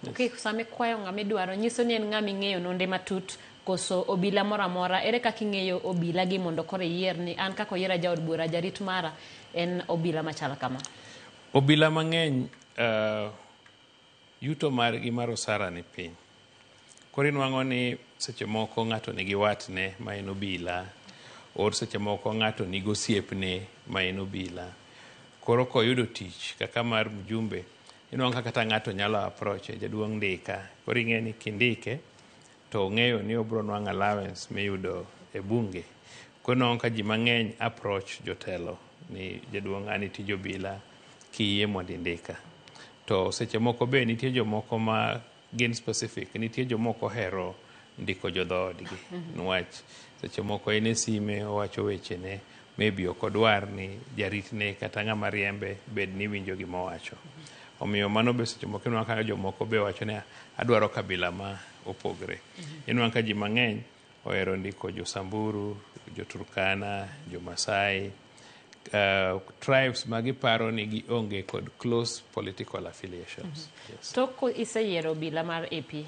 Okay, sami kwayo ng'ami dwaro nyiso ni en ng'ami ng'eyo nonde matut koso obila mora mora ere kaka ing'eyo obila gi mondo kore yier ni an kako yiera jaod bura jarit mara en obila machal kama. Obila mang'eny yuto margi mar osara ni piny. Koro inwang'o ni seche moko ng'ato nigi watne ma en obila, or seche moko ng'ato nigi osiepne ma en obila. Koro koyudo tich kaka mar mjumbe, inwang'o kata ng'ato nyalo approach jaduong' ndika. Koro ing'e ni kindike to ong'eyo ni obro nwang'o allowance miyudo e bunge. Koro inwang'o ka ji mang'eny approach jotelo ni jaduong' an itij obila kiyie mondo indika. To seche moko be nitie jomoko ma gin specific, nitie jomoko hero ndiko jodhoodgi. Nwach seche moko en e sime owacho wechene, maybe ok odwar ni jaritne kata ng'ama riembe bed ni winjo gima owacho. Omiyo mano be seche moko inwang'o ka jomoko be wacho ni adwaro kabila ma opogre. Inwang'o ka ji mang'eny ohero ndiko jo Samburu, jo Turkana, jo Masai, tribes magiparo ni gionge kod close political affiliations. Yes. Tok iseyiero obila mar AP